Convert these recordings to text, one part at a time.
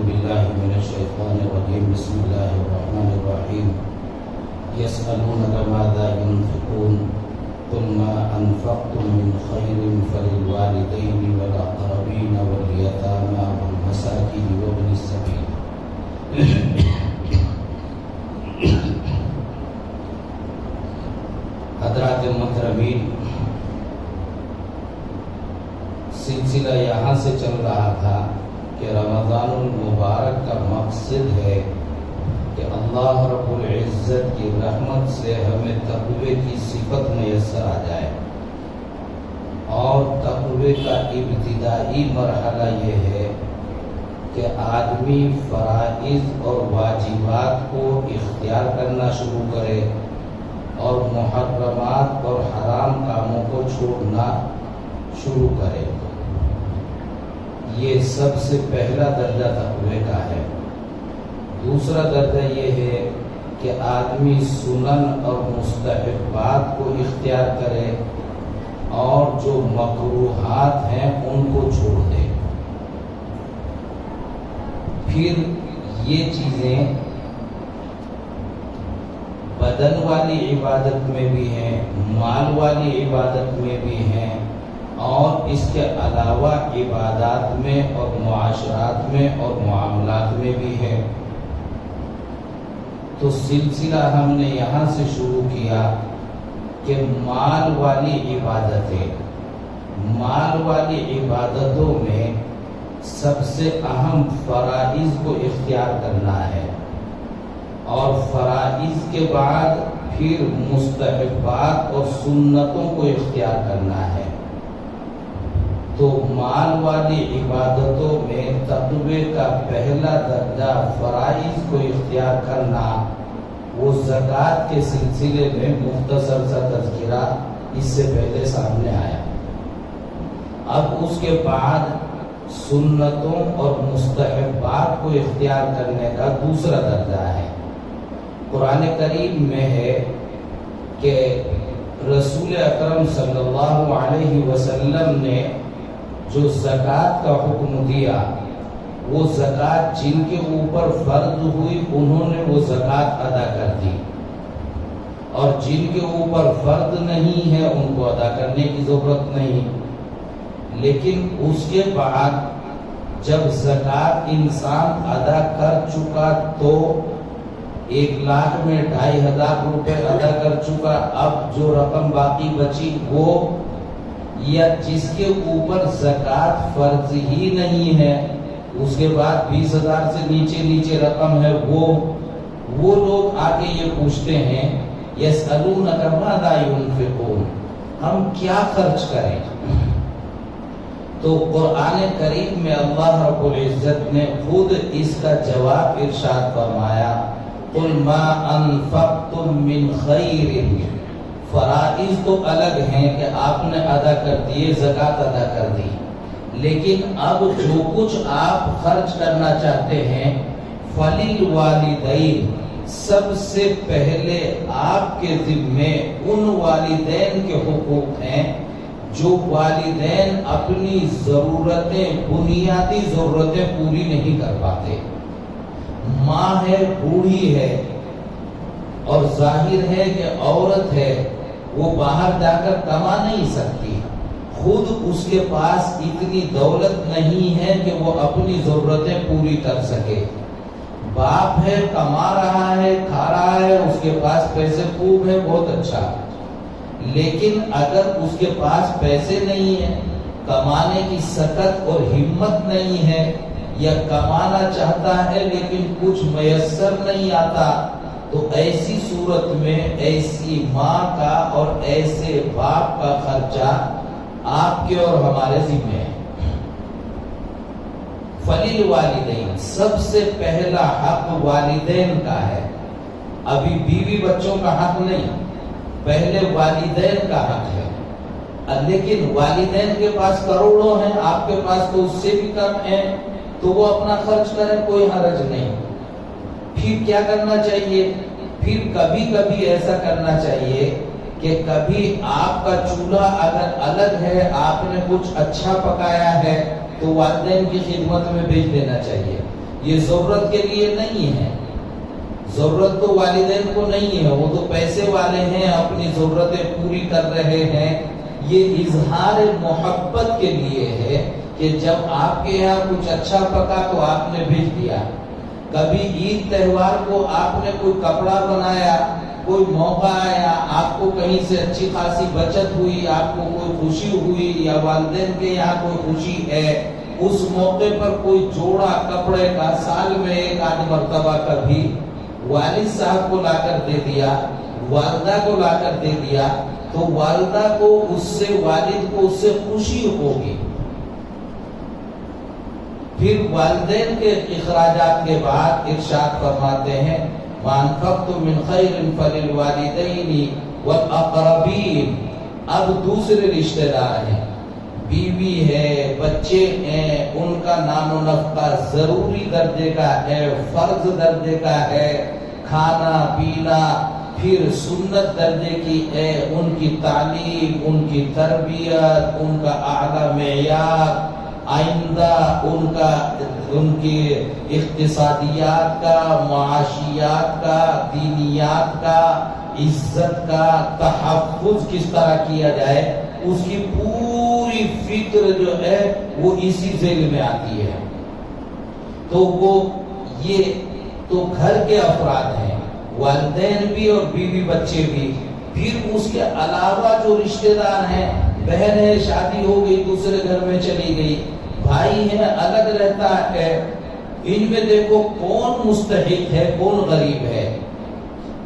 بالله من الشيطان الرجيم بسم الله الرحمن الرحيم يسألونك ماذا ينفقون قل ما أنفقتم من خير فللوالدين والأقربين واليتامى والمساكين وابن السبيل حضرات محترمین، سلسلہ یہاں سے چل رہا تھا کہ رمضان المبارک کا مقصد ہے کہ اللہ رب العزت کی رحمت سے ہمیں تقوی کی صفت میسر آ جائے، اور تقوی کا ابتدائی مرحلہ یہ ہے کہ آدمی فرائض اور واجبات کو اختیار کرنا شروع کرے اور محرمات اور حرام کاموں کو چھوڑنا شروع کرے۔ یہ سب سے پہلا درجہ تقوی کا ہے۔ دوسرا درجہ یہ ہے کہ آدمی سنن اور مستحبات کو اختیار کرے اور جو مکروہات ہیں ان کو چھوڑ دے۔ پھر یہ چیزیں بدن والی عبادت میں بھی ہیں، مال والی عبادت میں بھی ہیں، اور اس کے علاوہ عبادات میں اور معاشرات میں اور معاملات میں بھی ہے۔ تو سلسلہ ہم نے یہاں سے شروع کیا کہ مال والی عبادتیں، مال والی عبادتوں میں سب سے اہم فرائض کو اختیار کرنا ہے، اور فرائض کے بعد پھر مستحبات اور سنتوں کو اختیار کرنا ہے۔ تو مال والی عبادتوں میں تقوی کا پہلا درجہ فرائض کو اختیار کرنا، وہ زکوٰۃ کے سلسلے میں مختصر سا تذکرہ اس سے پہلے سامنے آیا۔ اب اس کے بعد سنتوں اور مستحبات کو اختیار کرنے کا دوسرا درجہ ہے۔ قرآن کریم میں ہے کہ رسول اکرم صلی اللہ علیہ وسلم نے جو زکوٰۃ کا حکم دیا، وہ زکوٰۃ جن کے اوپر فرض ہوئی انہوں نے وہ زکوٰۃ ادا کر دی، اور جن کے اوپر فرض نہیں ہے ان کو ادا کرنے کی ضرورت نہیں۔ لیکن اس کے بعد جب زکوٰۃ انسان ادا کر چکا تو 1,00,000 میں 2,500 روپے ادا کر چکا، اب جو رقم باقی بچی وہ، یا جس کے اوپر زکوٰۃ فرض ہی نہیں ہے، اس کے بعد 20,000 سے نیچے رقم ہے، وہ لوگ آگے یہ پوچھتے ہیں یسألونک ماذا ينفقون، ہم کیا خرچ کریں؟ تو قرآن کریم میں اللہ رب العزت نے خود اس کا جواب ارشاد فرمایا، قل ما انفقتم من خیر، فرائض تو الگ ہیں کہ آپ نے ادا کر دیے، زکوٰۃ ادا کر دی، لیکن اب جو کچھ آپ خرچ کرنا چاہتے ہیں فَلِلْوَالِدَيْنِ، سب سے پہلے آپ کے ذمے ان والدین کے حقوق ہیں جو والدین اپنی ضرورتیں، بنیادی ضرورتیں پوری نہیں کر پاتے۔ ماں ہے، بوڑھی ہے، اور ظاہر ہے کہ عورت ہے، وہ باہر جا کر کما نہیں سکتی، خود اس کے پاس اتنی دولت نہیں ہے کہ وہ اپنی ضرورتیں پوری کر سکے۔ باپ ہے، کما رہا ہے، کھا رہا ہے، اس کے پاس پیسے خوب ہے، بہت اچھا، لیکن اگر اس کے پاس پیسے نہیں ہیں، کمانے کی سکت اور ہمت نہیں ہے، یا کمانا چاہتا ہے لیکن کچھ میسر نہیں آتا، تو ایسی صورت میں ایسی ماں کا اور ایسے باپ کا خرچہ آپ کے اور ہمارے ذمہ ہے۔ فَلِلْوَالِدَيْنِ، سب سے پہلا حق والدین کا ہے، ابھی بیوی بچوں کا حق نہیں، پہلے والدین کا حق ہے۔ لیکن والدین کے پاس کروڑوں ہیں، آپ کے پاس تو اس سے بھی کم ہیں، تو وہ اپنا خرچ کریں، کوئی حرج نہیں۔ پھر کیا کرنا چاہیے؟ پھر کبھی کبھی ایسا کرنا چاہیے کہ کبھی آپ کا چولہا اگر الگ ہے، آپ نے کچھ اچھا پکایا ہے تو والدین کی خدمت میں بھیج دینا چاہیے، یہ ضرورت کے لیے نہیں ہے. ضرورت تو والدین کو نہیں ہے، وہ تو پیسے والے ہیں، اپنی ضرورتیں پوری کر رہے ہیں. یہ اظہار محبت کے لیے ہے کہ جب آپ کے یہاں کچھ اچھا پکا تو آپ نے بھیج دیا. کبھی عید تہوار کو آپ نے کوئی کپڑا بنایا، کوئی موقع آیا، آپ کو کہیں سے اچھی خاصی بچت ہوئی، آپ کو کوئی خوشی ہوئی یا والدین کے یہاں کوئی خوشی ہے، اس موقع پر کوئی جوڑا کپڑے کا سال میں ایک آدھ مرتبہ کبھی والد صاحب کو لا کر دے دیا، والدہ کو لا کر دے دیا، تو والدہ کو اس سے، والد کو اس سے خوشی ہوگی. پھر والدین کے اخراجات کے بعد ارشاد فرماتے ہیں مَا أَنفَقْتُم مِّن خَيْرٍ فَلِلْوَالِدَيْنِ وَالْأَقْرَبِينَ. اب دوسرے رشتہ دار ہیں، بیوی ہے، بچے ہیں، ان کا نام و نفقہ ضروری درجے کا ہے، فرض درجے کا ہے، کھانا پینا پھر سنت درجے کی ہے، ان کی تعلیم، ان کی تربیت، ان کا اعلیٰ معیار، آئندہ ان کی اقتصادیات کا، معاشیات کا، دینیات کا، عزت کا تحفظ کس طرح کیا جائے، اس کی پوری فکر جو ہے وہ اسی ذیل میں آتی ہے. تو وہ یہ تو گھر کے افراد ہیں، والدین بھی اور بیوی بچے بھی. پھر اس کے علاوہ جو رشتہ دار ہیں، بہن ہے شادی ہو گئی دوسرے گھر میں چلی گئی، بھائی ہے الگ رہتا ہے، ان میں دیکھو کون مستحق ہے کون غریب ہے.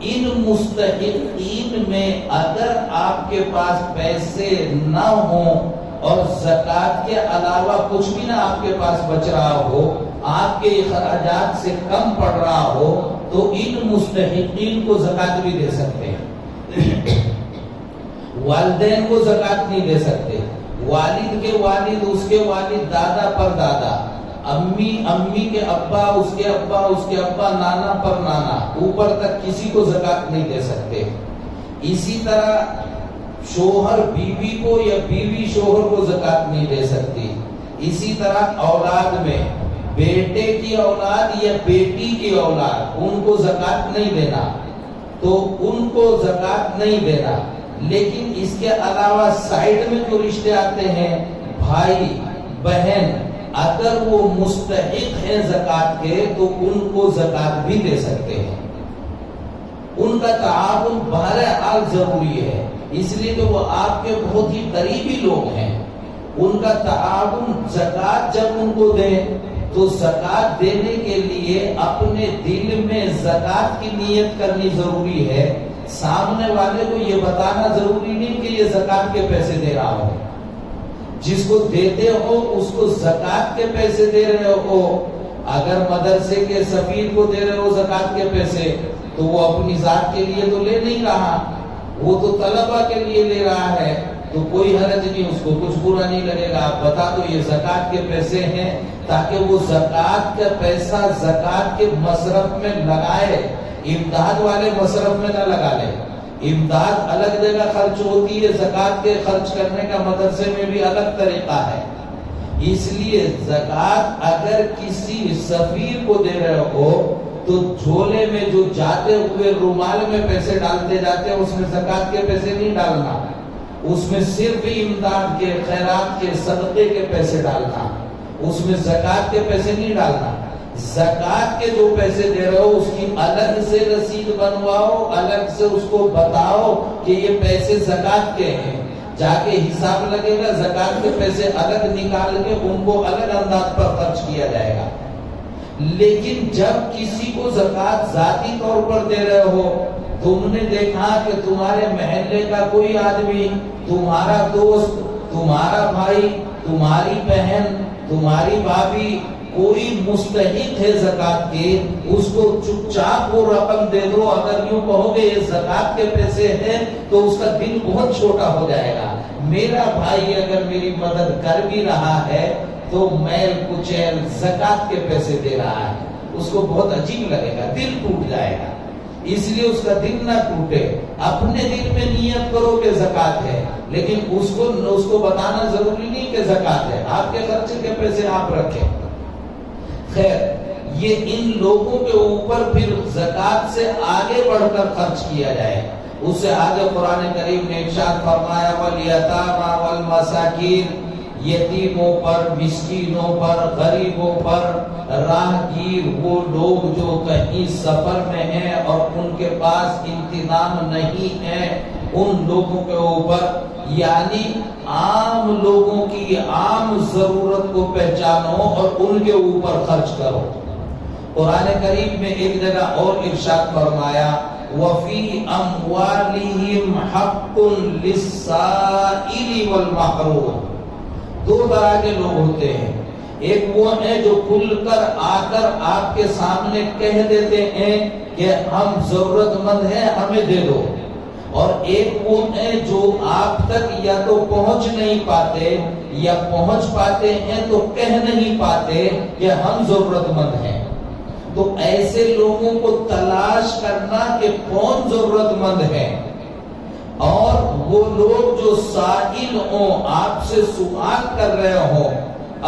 ان مستحقین میں اگر آپ کے پاس پیسے نہ ہوں اور زکوٰۃ کے علاوہ کچھ بھی نہ آپ کے پاس بچ رہا ہو، آپ کے اخراجات سے کم پڑ رہا ہو، تو ان مستحقین کو زکوٰۃ بھی دے سکتے ہیں. والدین کو زکوٰۃ نہیں دے سکتے، والد کے والد، اس کے والد، دادا پر دادا، امی کے ابا، اس کے ابا، اس کے ابا، نانا پر نانا، اوپر تک کسی کو زکوٰۃ نہیں دے سکتے. اسی طرح شوہر بیوی کو یا بیوی شوہر کو زکوٰۃ نہیں دے سکتی. اسی طرح اولاد میں بیٹے کی اولاد یا بیٹی کی اولاد، ان کو زکوٰۃ نہیں دینا، تو ان کو زکوٰۃ نہیں دینا. لیکن اس کے علاوہ سائڈ میں جو رشتے آتے ہیں، بھائی بہن، اگر وہ مستحق ہیں زکوٰۃ کے تو ان کو زکوٰۃ بھی دے سکتے ہیں. ان کا تعاون بہرحال ضروری ہے، اس لیے کہ وہ آپ کے بہت ہی قریبی لوگ ہیں. ان کا تعاون، زکوٰۃ جب ان کو دیں تو زکوٰۃ دینے کے لیے اپنے دل میں زکوٰۃ کی نیت کرنی ضروری ہے. سامنے والے کو یہ بتانا ضروری نہیں کہ یہ زکوٰۃ کے پیسے دے رہا ہو. جس کو دیتے ہو اس کو زکوٰۃ کے پیسے دے رہے ہو. اگر مدرسے کے سفیر کو دے رہے ہو زکوٰۃ کے پیسے تو وہ اپنی ذات کے لیے تو لے نہیں رہا، وہ تو طلبہ کے لیے لے رہا ہے، تو کوئی حرج نہیں، اس کو کچھ برا نہیں لگے گا. آپ بتا دو یہ زکوٰۃ کے پیسے ہیں، تاکہ وہ زکوٰۃ کا پیسہ زکوٰۃ کے مصرف میں لگائے، امداد والے مصرف میں نہ لگا لے. امداد الگ جگہ خرچ ہوتی ہے، زکوٰۃ کے خرچ کرنے کا مدرسے میں بھی الگ طریقہ ہے. اس لیے زکوٰۃ اگر کسی سفیر کو دے رہے ہو تو جھولے میں جو جاتے ہوئے رومال میں پیسے ڈالتے جاتے ہیں، اس میں زکوٰۃ کے پیسے نہیں ڈالنا، اس میں صرف امداد کے، خیرات کے، صدقے کے پیسے ڈالنا، اس میں زکوٰۃ کے پیسے نہیں ڈالنا. زکوٰۃ کے جو پیسے دے رہے ہو اس کی الگ سے رسید بنواؤ، الگ سے اس کو بتاؤ کہ یہ پیسے زکوٰۃ کے ہیں. جا کے حساب لگے گا، زکوٰۃ کے پیسے الگ نکال کے ان کو الگ انداز پر خرچ کیا جائے گا. لیکن جب کسی کو زکوٰۃ ذاتی طور پر دے رہے ہو، تم نے دیکھا کہ تمہارے محلے کا کوئی آدمی، تمہارا دوست، تمہارا بھائی، تمہاری بہن، تمہاری بھابھی، کوئی مستحق ہے زکوٰۃ کے، اس کو چپ چاپ وہ رقم دے دو. اگر یوں کہو گے یہ زکوٰۃ کے پیسے ہیں تو اس کا دل بہت چھوٹا ہو جائے گا. میرا بھائی اگر میری مدد کر بھی رہا ہے تو میل کچیل زکوٰۃ کے پیسے دے رہا ہے، اس کو بہت عجیب لگے گا، دل ٹوٹ جائے گا. اس لیے اس کا دل نہ ٹوٹے، اپنے دل میں نیت کرو کہ زکوٰۃ ہے، لیکن اس کو بتانا ضروری نہیں کہ زکوٰۃ ہے. آپ کے خرچے کے پیسے آپ رکھیں. خیر، یہ ان لوگوں کے اوپر پھر زکات سے آگے بڑھ کر خرچ کیا جائے. اس سے آگے قرآن کریم نے ارشاد فرمایا والیتامی والمساکین، یتیموں پر، مسکینوں پر، غریبوں پر، راہگیر، وہ لوگ جو کہیں سفر میں ہیں اور ان کے پاس انتظام نہیں ہے، ان لوگوں کے اوپر، یعنی عام لوگوں کی عام ضرورت کو پہچانو اور ان کے اوپر خرچ کرو. قرآن کریم میں ایک جگہ اور ارشاد فرمایا وَفِي أَمْوَالِهِمْ حَقٌّ لِلسَّائِلِ وَالْمَحْرُومِ. دو طرح کے لوگ ہوتے ہیں. ایک وہ ہیں جو کھل کر آ کر آپ کے سامنے کہہ دیتے ہیں کہ ہم ضرورت مند ہیں، ہمیں دے دو. اور ایک وہ ہیں جو آپ تک یا تو پہنچ نہیں پاتے یا پہنچ پاتے ہیں تو کہہ نہیں پاتے کہ ہم ضرورت مند ہیں. تو ایسے لوگوں کو تلاش کرنا کہ کون ضرورت مند ہے، اور وہ لوگ جو سائل ہوں، آپ سے سوال کر رہے ہوں،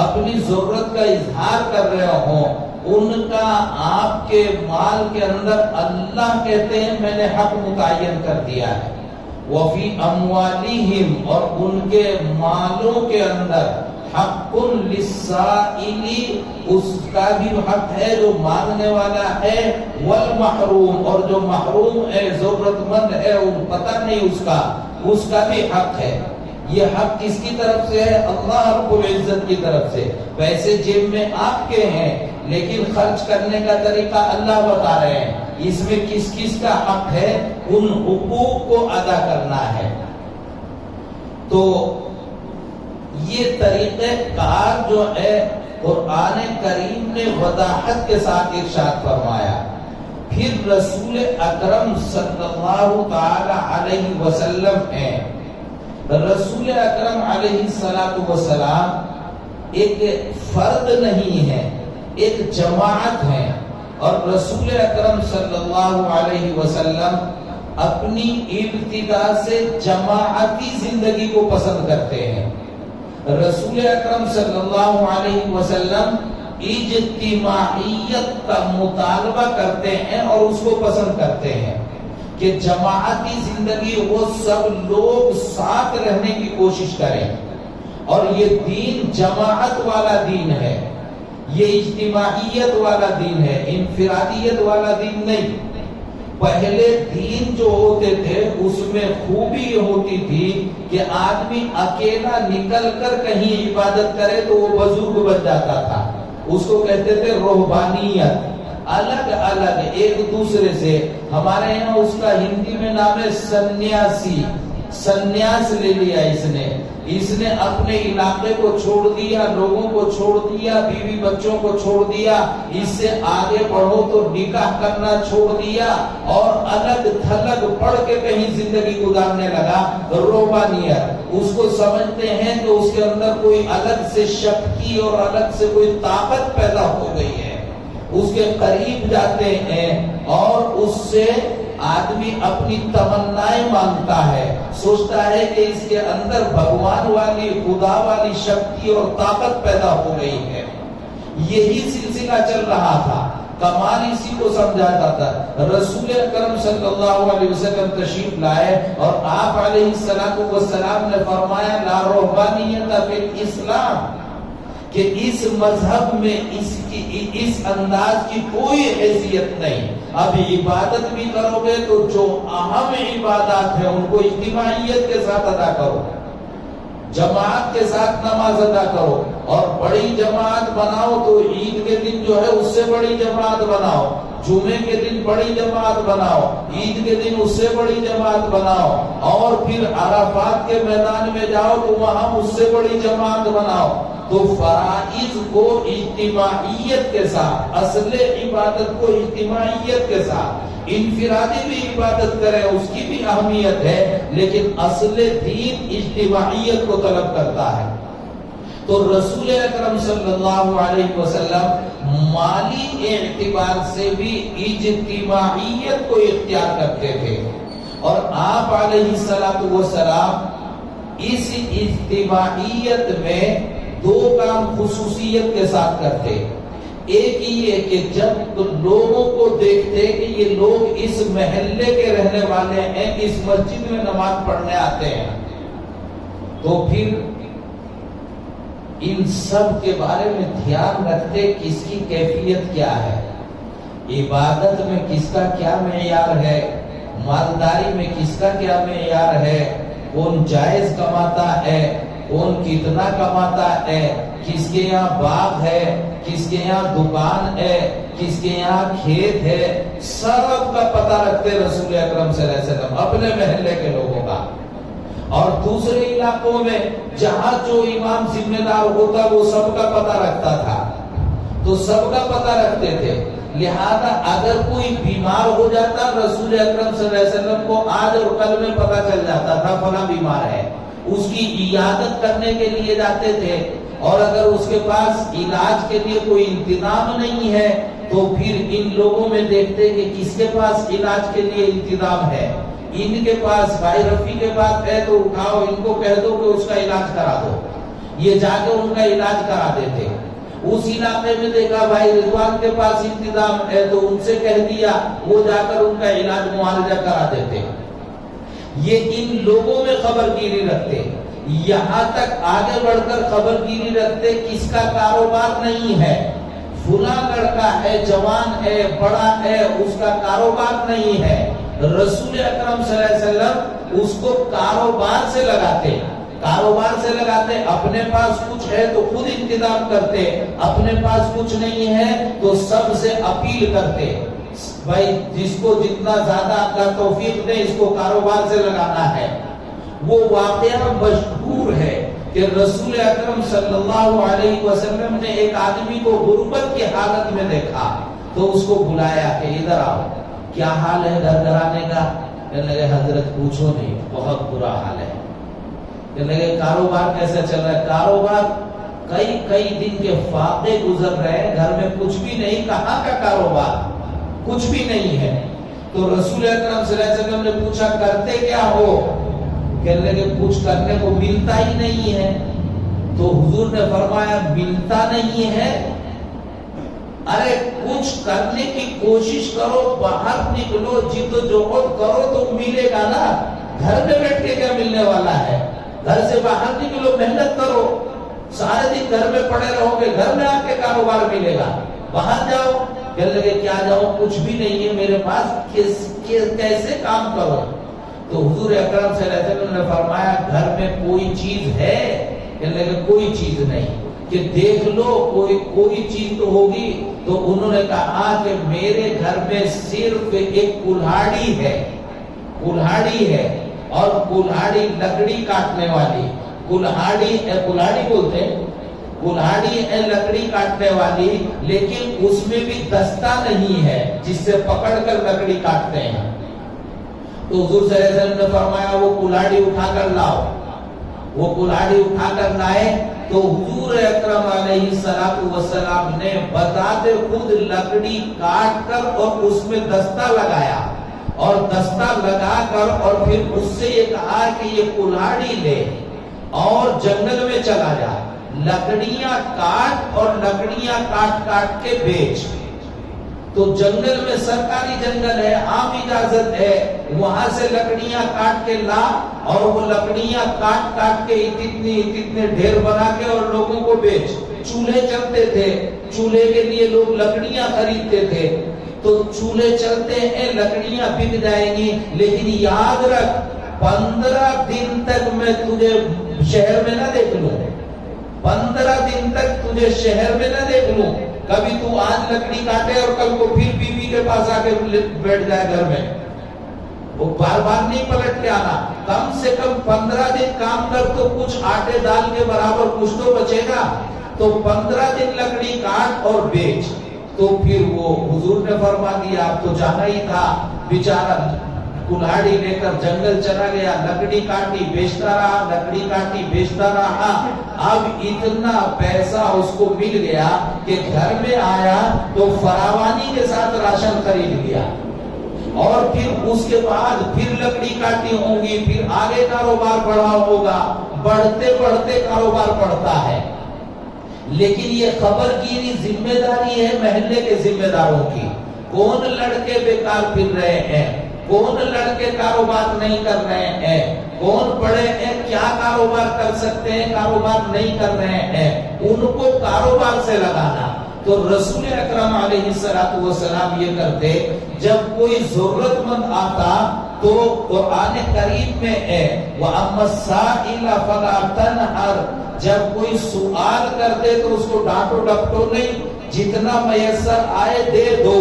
اپنی ضرورت کا اظہار کر رہے ہوں، ان کا آپ کے مال کے اندر اللہ کہتے ہیں میں نے حق متعین کر دیا ہے. وفی اموالہم، اور ان کے مالوں کے اندر، حق للسائلی، اس کا بھی حق ہے جو مانگنے والا ہے، والمحروم، اور جو محروم ہے، ضرورت مند ہے، پتہ نہیں اس کا بھی حق ہے. یہ حق کس کی طرف سے ہے؟ اللہ رب العزت کی طرف سے. پیسے جیب میں آپ کے ہیں لیکن خرچ کرنے کا طریقہ اللہ بتا رہے ہیں. اس میں کس کس کا حق ہے؟ ان حقوق کو ادا کرنا ہے. تو یہ طریقہ کار جو ہے قرآن کریم نے وضاحت کے ساتھ ارشاد فرمایا. پھر رسول اکرم صلی اللہ تعالی علیہ وسلم ہیں. رسول اکرم علیہ السلام ایک فرد نہیں ہے، ایک جماعت ہے. اور رسول اکرم صلی اللہ علیہ وسلم اپنی ابتدا سے جماعتی زندگی کو پسند کرتے ہیں. رسول اکرم صلی اللہ علیہ وسلم اجتماعیت کا مطالبہ کرتے ہیں اور اس کو پسند کرتے ہیں کہ جماعتی زندگی وہ سب لوگ ساتھ رہنے کی کوشش کریں. اور یہ دین جماعت والا دین ہے، یہ اجتماعیت والا دین ہے، انفرادیت والا دین نہیں. پہلے دین جو ہوتے تھے اس میں خوبی یہ ہوتی تھی کہ آدمی اکیلا نکل کر کہیں عبادت کرے تو وہ بزرگ بن جاتا تھا. اس کو کہتے تھے رہبانیت. الگ الگ ایک دوسرے سے، ہمارے یہاں اس کا ہندی میں نام ہے سنیاسی. سنیاس لے لیا اس نے اپنے علاقے کو چھوڑ دیا، لوگوں کو چھوڑ دیا، بیوی بچوں کو چھوڑ دیا، اس سے آگے بڑھو تو نکاح کرنا چھوڑ دیا اور الگ تھلگ پڑھ کے کہیں زندگی گزارنے لگا. رہبانیت اس کو سمجھتے ہیں کہ اس کے اندر کوئی الگ سے شکتی اور الگ سے کوئی طاقت پیدا ہو گئی ہے. اس کے قریب جاتے ہیں اور اس سے آدمی اپنی تمنائیں مانگتا ہے، سوچتا ہے کہ اس کے اندر بھگوان والی، خدا والی شکتی اور طاقت پیدا ہو گئی ہے. یہی سلسلہ چل رہا تھا. کمال اسی کو سمجھا جاتا. رسول اکرم صلی اللہ علیہ وسلم تشریف لائے اور آپ علیہ السلام نے فرمایا لا رہبانیت فی الاسلام، کہ اس مذہب میں اس انداز کی کوئی حیثیت نہیں. اب عبادت بھی کرو گے تو جو اہم عبادات ہیں ان کو اجتماعیت کے ساتھ ادا کرو، جماعت کے ساتھ نماز ادا کرو. اور بڑی جماعت بناؤ تو عید کے دن جو ہے اس سے بڑی جماعت بناؤ، جمعے کے دن بڑی جماعت بناؤ، عید کے دن اس سے بڑی جماعت بناؤ، اور پھر عرفات کے میدان میں جاؤ تو وہاں اس سے بڑی جماعت بناؤ. تو فرائض کو اجتماعیت کے ساتھ، اصل عبادت کو اجتماعیت کے ساتھ، انفرادی بھی عبادت کرے اس کی بھی اہمیت ہے، لیکن اصل دین اجتماعیت کو طلب کرتا ہے. تو رسول اکرم صلی اللہ علیہ وسلم مالی اعتبار سے بھی اجتماعیت کو اختیار کرتے تھے. اور آپ علیہ السلام اس اجتماعیت میں دو کام خصوصیت کے ساتھ کرتے. ایک ہی ہے کہ جب لوگوں کو دیکھتے کہ یہ لوگ اس محلے کے رہنے والے ہیں، اس مسجد میں نماز پڑھنے آتے ہیں، تو پھر ان سب کے بارے میں دھیان رکھتے کس کی کیفیت کیا ہے، عبادت میں کس کا کیا معیار ہے، مالداری میں کس کا کیا معیار ہے، کون جائز کماتا ہے، کون کتنا کماتا ہے، کس کے یہاں باغ ہے، کس کے یہاں دکان ہے، کس کے یہاں کھیت ہے، سب کا پتہ رکھتے رسول اکرم صلی اللہ علیہ وسلم اپنے محلے کے لوگوں کا۔ اور دوسرے علاقوں میں جہاں جو امام ذمہ دار ہوتا وہ سب کا پتہ رکھتا تھا، تو سب کا پتہ رکھتے تھے، لہذا اگر کوئی بیمار ہو جاتا رسول اکرم صلی اللہ علیہ وسلم کو آج اور کل میں پتہ چل جاتا تھا فلاں بیمار ہے، اس کی عیادت کرنے کے لیے جاتے تھے، اور اگر اس کے پاس علاج کے لیے کوئی انتظام نہیں ہے تو پھر ان لوگوں میں دیکھتے کہ کس کے پاس علاج کے لیے انتظام ہے، ان کے پاس بھائی رفیع کے پاس ہے تو اٹھاؤ ان کو کہہ دو کہ اس کا علاج کرا دو، یہ جا کے ان کا علاج کرا دیتے۔ اس علاقے میں دیکھا بھائی رضوان کے پاس انتظام ہے تو ان سے کہہ دیا، وہ جا کر ان کا علاج معالجہ کرا دیتے۔ یہ ان لوگوں میں خبر گیری رکھتے، یہاں تک آگے بڑھ کر خبر گیری رکھتے کس کا کاروبار نہیں ہے، فلاں لڑکا ہے، جوان ہے، بڑا ہے، اس کا کاروبار نہیں ہے، رسول اکرم صلی اللہ علیہ وسلم اس کو کاروبار سے لگاتے، کاروبار سے لگاتے، اپنے پاس کچھ ہے تو خود انتظام کرتے، اپنے پاس کچھ نہیں ہے تو سب سے اپیل کرتے، بھائی جس کو جتنا زیادہ اللہ توفیق دے اس کو کاروبار سے لگانا ہے۔ وہ واقعہ مشہور ہے کہ رسول اکرم صلی اللہ علیہ وسلم نے ایک آدمی کو غربت کی حالت میں دیکھا تو اس کو بلایا کہ ادھر آؤ، کیا حال ہے گھر گھرانے کا؟ کہنے لگے حضرت پوچھو نہیں، بہت برا حال ہے۔ کہنے لگے کاروبار کیسا چل رہا ہے؟ کاروبار کئی دن کے فاقے گزر رہے ہیں، گھر میں کچھ بھی نہیں، کہاں کا کاروبار، کچھ بھی نہیں ہے۔ تو رسول اکرم صلی اللہ علیہ وسلم نے پوچھا کرتے کیا ہو؟ کہنے لگے کچھ کرنے کو ملتا ہی نہیں ہے۔ تو حضور نے فرمایا ملتا نہیں ہے، ارے کچھ کرنے کی کوشش کرو، باہر نکلو، جد و جہد کرو تو ملے گا نا، گھر میں بیٹھ کے کیا ملنے والا ہے؟ گھر سے باہر نکلو، محنت کرو، سارے دن گھر میں پڑے رہو گے، گھر میں آ کے کاروبار ملے گا، باہر جاؤ۔ کہنے لگے کیا جاؤ، کچھ بھی نہیں ہے میرے پاس، کیسے کام کرو؟ تو حضور اکرم صلی اللہ علیہ وسلم نے فرمایا گھر میں کوئی چیز ہے؟ کہنے لگے کوئی چیز نہیں، کہ دیکھ لو کوئی چیز تو ہوگی۔ تو انہوں نے کہا کہ میرے گھر میں صرف ایک کلہاڑی ہے، کلہاڑی ہے، اور کلہاڑی لکڑی کاٹنے والی، کلہاڑی بولتے ہیں، کلہاڑی ہے لکڑی کاٹنے والی، لیکن اس میں بھی دستہ نہیں ہے جس سے پکڑ کر لکڑی کاٹتے ہیں۔ تو حضور صلی اللہ علیہ وسلم نے فرمایا وہ کلہاڑی اٹھا کر لاؤ۔ وہ کلہاڑی اٹھا کر لائے تو حضور اکرم علیہ السلام نے بتاتے خود لکڑی کاٹ کر اور اس میں دستہ لگایا، اور دستہ لگا کر اور پھر اس سے یہ کہا کہ یہ کلہاڑی لے اور جنگل میں چلا جا، لکڑیاں کاٹ اور لکڑیاں کاٹ کے بیچ۔ تو جنگل میں سرکاری جنگل ہے، عام اجازت ہے، وہاں سے لکڑیاں کاٹ کے لا، اور وہ لکڑیاں کاٹ کے اتنے ڈھیر بنا کے اور لوگوں کو بیچ۔ چولہے چلتے تھے، چولہے کے لیے لوگ لکڑیاں خریدتے تھے، تو چولہے چلتے ہیں، لکڑیاں بک جائیں گی، لیکن یاد رکھ 15 دن تک میں تجھے شہر میں نہ دیکھ لوں، 15 دن تک تجھے شہر میں نہ دیکھ لوں، کبھی تو آج لکڑی کاٹے اور کل کو پھر بیوی کے پاس آ کے بیٹھ جائے گھر میں، وہ بار بار نہیں پلٹ کے آنا، کم سے کم 15 دن کام کر تو کچھ آٹے دال کے برابر کچھ تو بچے گا۔ تو 15 دن لکڑی کاٹ اور بیچ۔ تو پھر وہ حضور نے فرما دیا اب تو جانا ہی تھا، بیچارہ کلہاڑی لے کر جنگل چلا گیا، لکڑی کاٹی بیچتا رہا، لکڑی کاٹی بیچتا رہا۔ اب اتنا پیسہ اس کو مل گیا کہ گھر میں آیا تو فراوانی کے ساتھ راشن خرید لیا، اور پھر اس کے بعد پھر لکڑی کاٹی ہوں گی، پھر آگے کاروبار بڑھا ہوگا، بڑھتے بڑھتے کاروبار بڑھتا ہے۔ لیکن یہ خبر گیری ذمہ داری ہے محلے کے ذمہ داروں کی. کون لڑکے بیکار پھر رہے ہیں, کون لڑکے کاروبار نہیں کر رہے ہیں, کون پڑھے ہیں کیا کاروبار کر سکتے ہیں کاروبار نہیں کر رہے ہیں, ان کو کاروبار سے لگانا. تو رسول اکرم علیہ الصلوۃ والسلام یہ کرتے, جب کوئی ضرورت مند آتا تو قرآن کریم میں ہے وَأَمَّا السَّائِلَ فَلَا تَنْهَرْ, جب کوئی سوال کرتے تو اس کو ڈانٹو ڈپٹو نہیں, جتنا میسر آئے دے دو,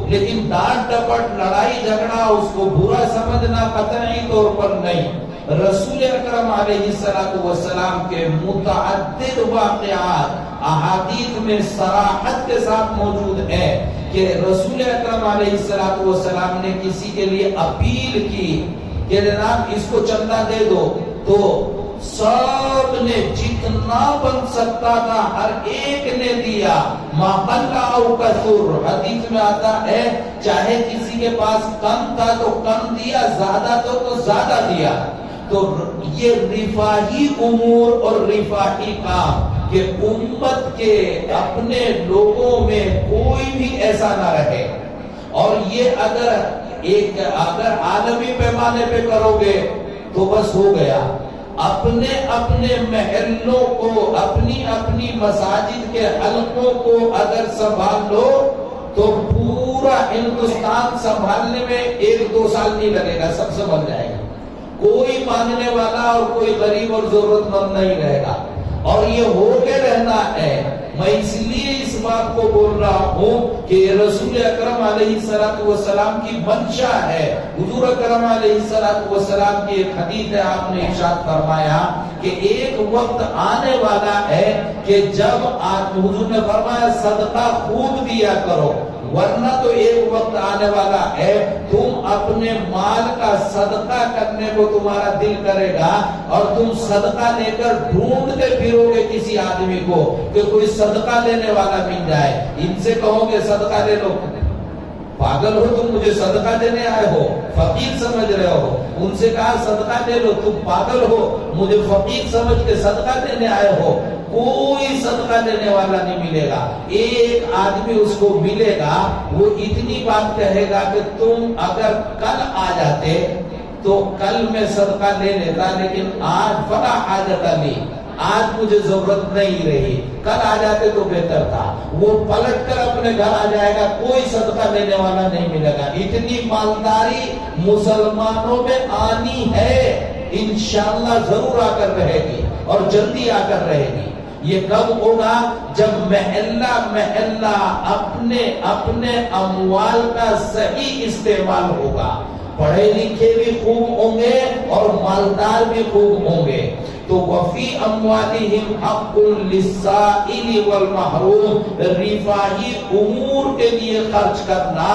لیکن ڈانٹ ڈپٹ لڑائی جھگڑا اس کو برا سمجھنا قطعی طور پر نہیں. رسول اکرم علیہ السلام کے متعدد واقعات احادیث میں صراحت کے ساتھ موجود ہے کہ رسول اکرم علیہ السلام نے کسی کے لیے اپیل کی کہ جناب اس کو چندہ دے دو, تو سب نے جتنا بن سکتا تھا ہر ایک نے دیا. حدیث میں آتا ہے چاہے کسی کے پاس کم تھا تو کم دیا, زیادہ تو زیادہ دیا. تو یہ رفاہی امور اور رفاہی کام کہ امت کے اپنے لوگوں میں کوئی بھی ایسا نہ رہے, اور یہ اگر عالمی پیمانے پہ کرو گے تو بس ہو گیا. اپنے اپنے محلوں کو, اپنی اپنی مساجد کے حلقوں کو اگر سنبھال لو تو پورا ہندوستان سنبھالنے میں 1-2 سال نہیں لگے گا, سب سنبھل جائے گا. کوئی مانگنے والا اور کوئی غریب اور ضرورت مند نہیں رہے گا, اور یہ ہو کے رہنا ہے. میں اس لیے اس بات کو بول رہا ہوں کہ رسول اکرم علیہ السلام کی منشا ہے. حضور اکرم علیہ السلام کی ایک حدیث ہے, آپ نے ارشاد فرمایا کہ ایک وقت آنے والا ہے کہ جب حضور نے فرمایا صدقہ خوب دیا کرو, ورنہ تو ایک وقت آنے والا ہے تم اپنے مال کا صدقہ کرنے کو تمہارا دل کرے گا, اور تم صدقہ لے کر ڈھونڈتے پھرو گے کسی آدمی کو کہ کوئی صدقہ لینے والا مل جائے. ان سے کہو گے صدقہ لے لو, پاگل ہو تم, مجھے صدقہ دینے آئے ہو, فقیر سمجھ رہے ہو. ان سے کہا صدقہ لے لو, تم پاگل ہو, مجھے فقیر سمجھ کے صدقہ دینے آئے ہو. کوئی صدقہ دینے والا نہیں ملے گا. ایک آدمی اس کو ملے گا, وہ اتنی بات کہے گا کہ تم اگر کل آ جاتے تو کل میں صدقہ لے لیتا, لیکن آج فلا حاجت علی, آج مجھے ضرورت نہیں رہی, کل آ جاتے تو بہتر تھا. وہ پلٹ کر اپنے گھر آ جائے گا, کوئی صدقہ دینے والا نہیں ملے گا. اتنی مالداری مسلمانوں میں آنی ہے, انشاءاللہ ضرور آ کر رہے گی, اور جلدی آ کر رہے گی. یہ کب ہوگا؟ جب محلہ محلہ اپنے اپنے اموال کا صحیح استعمال ہوگا. پڑھے لکھے بھی خوب ہوں گے اور مالدار بھی خوب ہوں گے. تو وفی اموالہم حق للسائل والمحروم, رفاہی امور کے لیے خرچ کرنا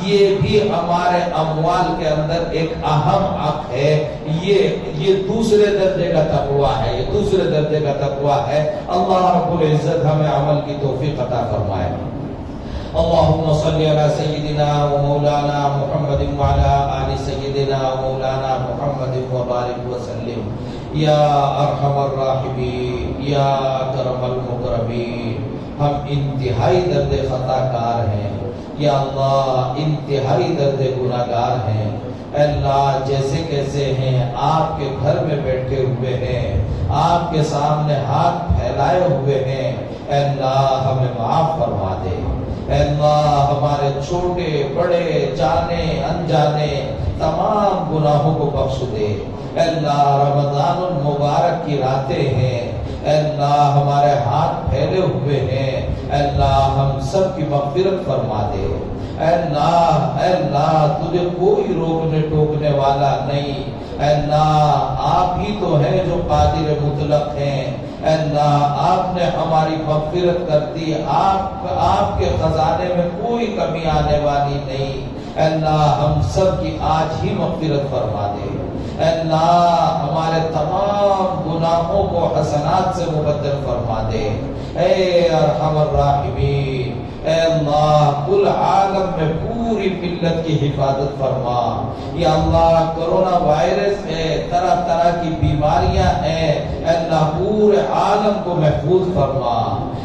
یہ بھی ہمارے اموال کے اندر ایک اہم حق ہے. یہ دوسرے درجے کا تقویٰ ہے, یہ دوسرے درجے کا تقویٰ ہے. اللہ رب العزت ہمیں عمل کی توفیق عطا فرمائے. اللهم صل على سيدنا ومولانا محمد وعلى آل سيدنا ومولانا محمد وبارك وسلم یا ارحم الراحمین یا اکرم المکرمین. ہم انتہائی درد خطا کار ہیں یا اللہ, انتہائی درد گناہ گار ہیں. اللہ جیسے کیسے ہیں, آپ کے گھر میں بیٹھے ہوئے ہیں, آپ کے سامنے ہاتھ پھیلائے ہوئے ہیں. اللہ ہمیں معاف فرما دے. اللہ ہمارے چھوٹے بڑے جانے انجانے تمام گناہوں کو بخش دے. اللہ رمضان المبارک کی راتیں ہیں, اللہ ہمارے ہاتھ پھیلے ہوئے ہیں, اللہ ہم سب کی مغفرت فرما دے. اللہ تجھے کوئی روکنے ٹوکنے والا نہیں. اللہ آپ ہی تو ہیں جو قادر مطلق ہیں. اللہ آپ نے ہماری مغفرت کر دی, آپ کے خزانے میں کوئی کمی آنے والی نہیں. اللہ ہم سب کی آج ہی مغفرت فرما دے. اللہ ہمارے تمام گناہوں کو حسنات سے مبدل فرما دے. اے ارحم الراحمین, اے اللہ کل عالم میں پوری ملت کی حفاظت فرما. یا اللہ کرونا وائرس ہے, طرح طرح کی بیماریاں ہیں, اے اللہ پورے عالم کو محفوظ فرما.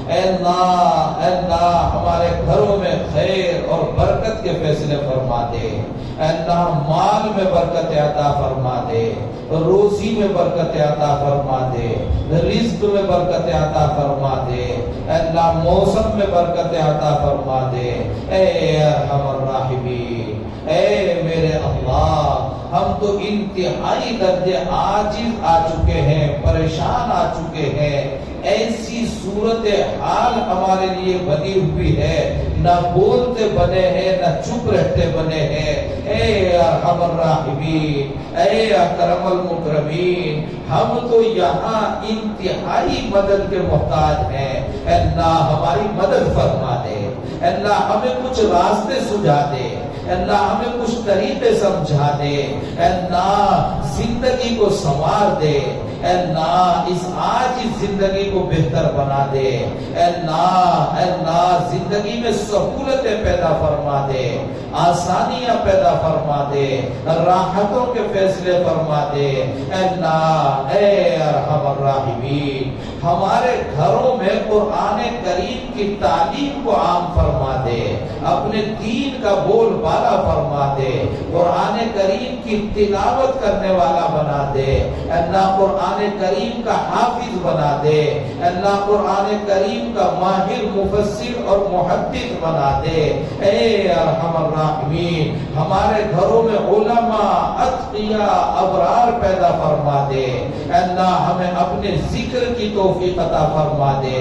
اے اللہ، اے اللہ ہمارے گھروں میں خیر اور برکت کے فیصلے فرما دے، اے اللہ مال میں برکت عطا فرما دے، روزی میں برکت عطا فرما دے، رزق میں برکت عطا فرما دے، اے اللہ موسم میں برکت عطا فرما دے، اے ارحم الراحمین، اے میرے اللہ ہم تو انتہائی درجے عاجز آ چکے ہیں، پریشان آ چکے ہیں، ایسی صورت حال ہمارے لیے بنی ہوئی ہے، نہ بولتے بنے ہیں نہ چپ رہتے بنے ہیں، اے ارحم الراحمین، اے اکرم المکرمین، ہم تو یہاں انتہائی مدد کے محتاج ہیں، اے اللہ ہماری مدد فرما دے، اے اللہ ہمیں کچھ راستے سجھا دے، اے اللہ ہمیں کچھ طریقے سمجھا دے، اے اللہ زندگی کو سنوار دے، اے اللہ اس آج اس زندگی کو بہتر بنا دے، اے اللہ زندگی میں سہولتیں پیدا فرما دے، آسانیاں پیدا فرما دے، راحتوں کے فیصلے فرما دے، اے اللہ اے ارحم الراحمین ہمارے گھروں میں قرآن کریم کی تعلیم کو عام فرما دے، اپنے دین کا بول بالا فرما دے، قرآن کریم کی تلاوت کرنے والا بنا دے، اللہ قرآن کریم کا حافظ بنا دے، اللہ قرآن کریم کا ماہر مفسر اور محدث بنا دے، اے ارحم الراحمین ہمارے گھروں میں علماء اتقیاء ابرار پیدا فرما دے، اللہ ہمیں اپنے ذکر کی توفیق عطا فرما دے،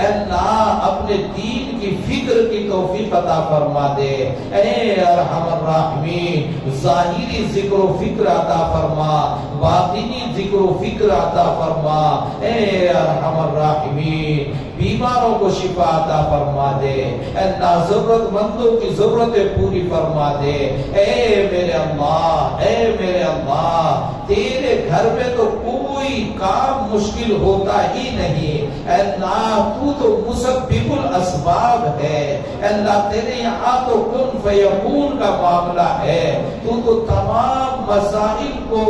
اللہ اپنے دین کی فکر کی توفیق عطا فرما دے، اے ارحم الراحمین ظاہری ذکر و فکر عطا فرما، باطنی ذکر و فکر عطا فرما، اے ارحم الراحمین بیماروں کو شفا عطا فرما دے، اللہ ضرورت مندوں کی ضرورتیں پوری فرما دے، اے میرے اللہ اے میرے اللہ تیرے گھر میں تو کوئی کام مشکل ہوتا ہی نہیں، اللہ تو مسبب الاسباب ہے، اللہ تیرے یہاں تو کن فیکون کا معاملہ ہے، تو تمام مسائل کو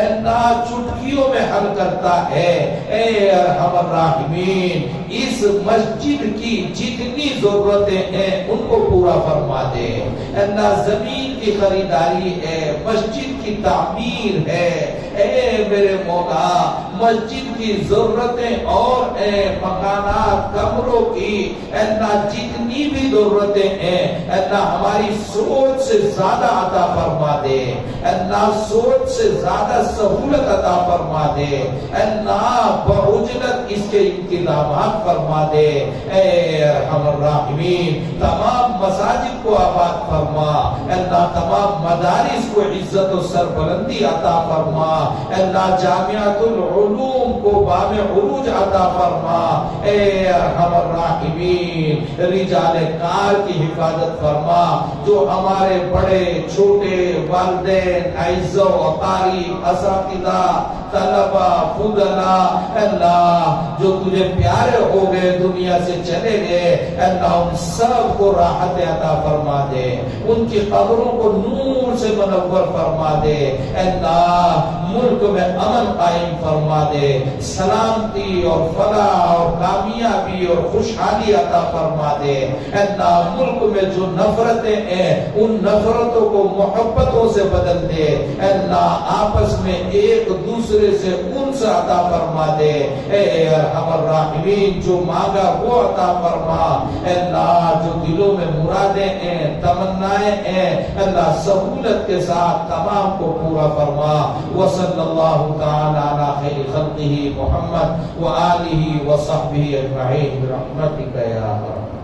اللہ چٹکیوں میں حل کرتا ہے، اے ارحم الراحمین اس مسجد کی جتنی ضرورتیں ہیں ان کو پورا فرما دے، اللہ زمین کی خریداری ہے، مسجد کی تعمیر ہے، اے میرے مولا مسجد کی ضرورتیں اور اے مکانات کمروں کی اللہ جتنی بھی ضرورتیں ہیں اللہ ہماری سوچ سے زیادہ عطا فرما دے، اللہ سوچ سے زیادہ سہولت عطا فرما دے، اللہ بعجلت اس کے انتظامات فرما دے، اے ارحم الراحمین تمام مساجد کو آباد فرما، اللہ تمام مدارس کو عزت و سربلندی عطا فرما، اللہ جامعۃ العلوم کو بام عروج عطا فرما، اے ارحم الراحمین رجال کار کی حفاظت فرما، جو ہمارے بڑے چھوٹے والدین اعزاء و اقارب اساتذہ طلبہ فضلا اللہ جو تجھے پیارے ہو گئے دنیا سے چلے گئے اللہ ان سب کو راحت عطا فرما دے، ان کی قبروں کو نور سے منور فرما دے، اللہ ملک میں امن قائم فرما دے، سلامتی اور فلاح اور کامیابی اور خوشحالی عطا فرما دے، اللہ ملک میں جو نفرتیں ہیں ان نفرتوں کو محبتوں سے بدل دے، اللہ آپس میں ایک دوسرے سے انس عطا فرما دے، اے ارحم الراحمین جو مانگا وہ عطا فرما، اللہ جو دلوں میں مرادیں ہیں تمنائیں ہیں اللہ سہولت کے ساتھ تمام کو پورا فرما، وصلی اللہ تعالی علی خیر خلقہ محمد وآلہ وصحبہ اجمعین برحمتک یا ارحم